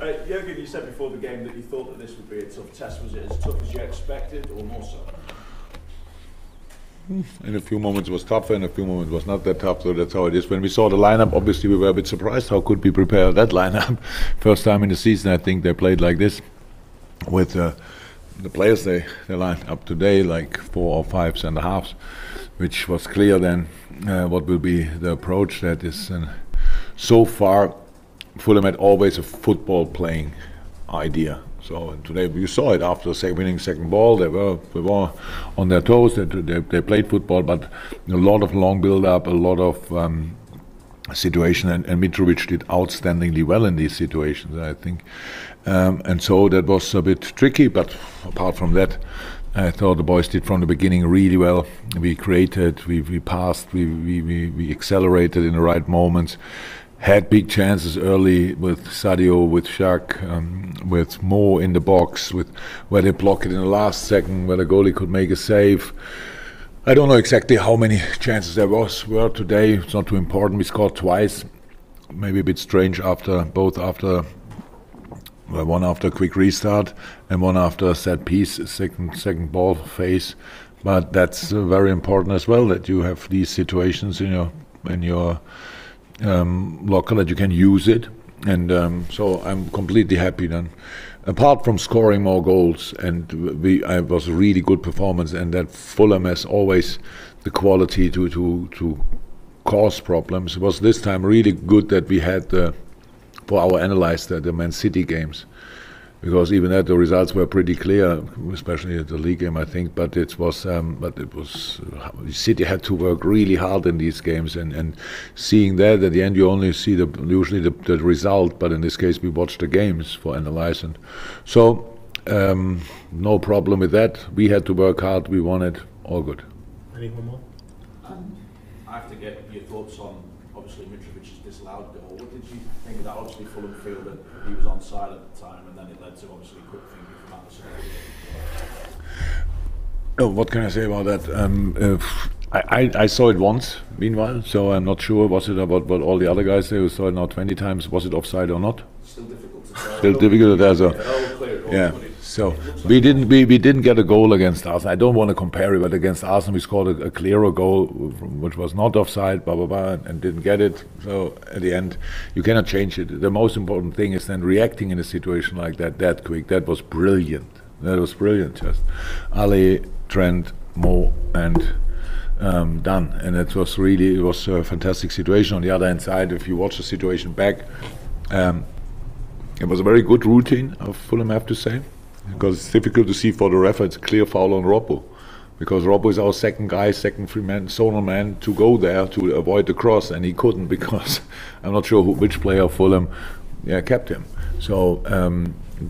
Jurgen, you said before the game that you thought that this would be a tough test. Was it as tough as you expected, or more so? In a few moments it was tougher, in a few moments it was not that tough, so that's how it is. When we saw the lineup, obviously we were a bit surprised. How could we prepare that lineup? First time in the season I think they played like this with the players they lined up today, like 4 or 5 centre halves, which was clear then what will be the approach. That is so far Fulham had always a football playing idea. So today you saw it after winning second ball. They were on their toes. They played football, but a lot of long build-up, a lot of situation, and Mitrovic did outstandingly well in these situations, I think. And so that was a bit tricky, but apart from that, I thought the boys did from the beginning really well. We created, we passed, we accelerated in the right moments. Had big chances early with Sadio, with Shaq, with Mo in the box, where they block it in the last second, where the goalie could make a save. I don't know exactly how many chances there were today. It's not too important. We scored twice. Maybe a bit strange one after a quick restart and one after a set piece, second ball phase. But that's very important as well, that you have these situations in your locker, that you can use it, and so I'm completely happy then. Apart from scoring more goals, and it was a really good performance, and that Fulham has always the quality to cause problems. It was this time really good that we had for our analyzer the Man City games, because even that the results were pretty clear, especially at the league game, I think. But City had to work really hard in these games, and seeing that at the end you only see usually the result, but in this case we watched the games for analyzing. So no problem with that. We had to work hard. We won it. All good. Anyone more? I have to get your thoughts on obviously Mitrovic's disallowed goal. What did you think of that? Obviously Fulham feel that he was onside at the time, and then it led to obviously quick thinking from Anderson. Oh, what can I say about that? I saw it once, meanwhile, so I'm not sure was it about what all the other guys say who saw it now 20 times, was it offside or not? Still difficult to tell. Still difficult to tell. Yeah. So we didn't get a goal against Arsenal. I don't want to compare it, but against Arsenal we scored a clearer goal, which was not offside, and didn't get it. So at the end, you cannot change it. The most important thing is then reacting in a situation like that quick. That was brilliant. Just Ali, Trent, Mo, and done. And it was a fantastic situation. On the other hand side, if you watch the situation back, it was a very good routine of Fulham, I have to say. Because it's difficult to see for the ref, it's a clear foul on Robbo. Because Robbo is our second free man, zonal man, to go there to avoid the cross, and he couldn't because I'm not sure which player of Fulham kept him. So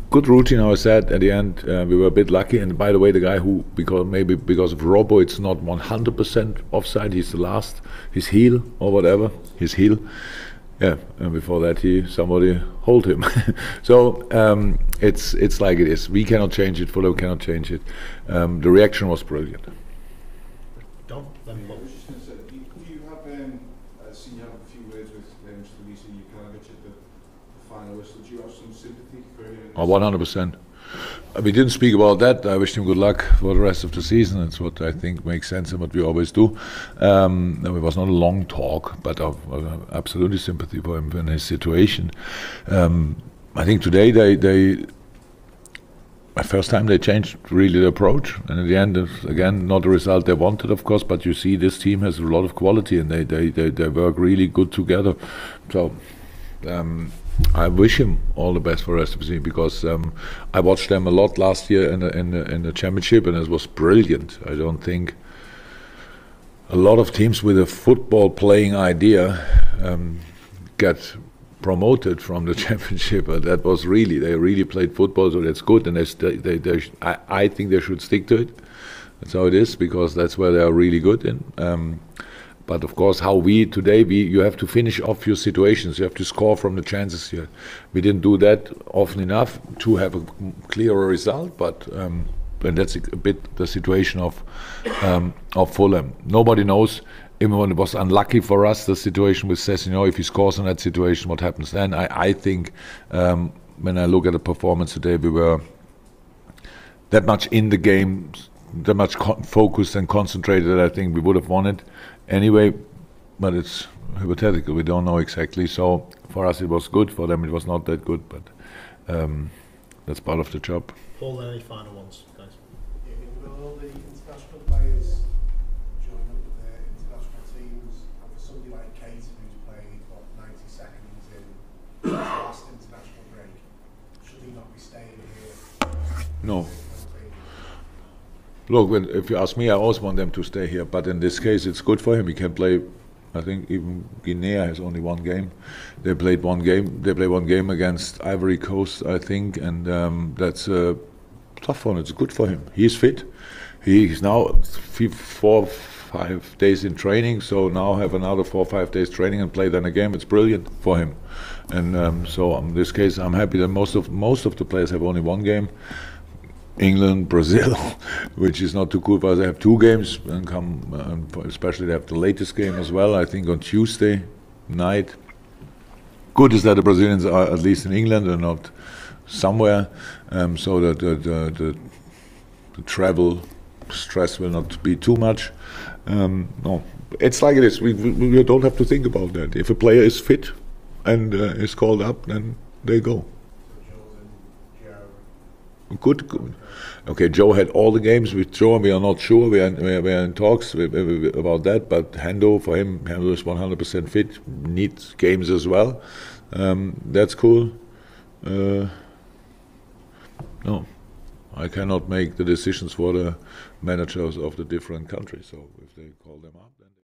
good routine, I said. At the end, we were a bit lucky. And by the way, the guy who, because of Robbo, it's not 100% offside. He's the last, his heel or whatever, his heel. Yeah, and before that somebody hold him. So it's like it is. We cannot change it. Fulham cannot change it. The reaction was brilliant. Don, I was just going to say, do you have seen you have a few words with Mr. Lisa Jukanovic at the final whistle? Do you have some sympathy for him? 100%. We didn't speak about that. I wish him good luck for the rest of the season. That's what I think makes sense and what we always do. It was not a long talk, but absolutely sympathy for him in his situation. I think today first time they changed really the approach, and in the end, again, not the result they wanted, of course. But you see, this team has a lot of quality, and they work really good together. So. I wish him all the best for the rest of the season, because I watched them a lot last year in the championship, and it was brilliant. I don't think a lot of teams with a football playing idea get promoted from the championship. That was they really played football, so that's good, and I think they should stick to it. That's how it is, because that's where they are really good in. But of course, you have to finish off your situations. You have to score from the chances here. We didn't do that often enough to have a clearer result. But and that's a bit the situation of Fulham. Nobody knows. Even when it was unlucky for us, the situation with Sessegnon, if he scores in that situation, what happens then? I think when I look at the performance today, we were that much in the game, that much focused and concentrated that I think we would have won it anyway. But it's hypothetical. We don't know exactly. So for us it was good. For them it was not that good. But that's part of the job. Paul, any final ones, guys? Yeah, will all the international players join up with their international teams? And for somebody like Kate, who's played 90 seconds in his last international break, should he not be staying here? No. Look, if you ask me, I always want them to stay here. But in this case, it's good for him. He can play. I think even Guinea has only one game. They played one game. They played one game against Ivory Coast, I think, and that's a tough one. It's good for him. He's fit. He's now 4 or 5 days in training. So now have another 4 or 5 days training and play then a game. It's brilliant for him. And so in this case, I'm happy that most of the players have only one game. England, Brazil, which is not too good, but they have 2 games and especially they have the latest game as well, I think on Tuesday night. Good is that the Brazilians are at least in England and not somewhere, so that the travel stress will not be too much. No, it's like it is. We don't have to think about that. If a player is fit and is called up, then they go. Good. Okay, Joe had all the games with Joe, and we are not sure. We are in talks about that. But Hendo, for him, Hendo is 100% fit. Needs games as well. That's cool. No, I cannot make the decisions for the managers of the different countries. So if they call them up, then.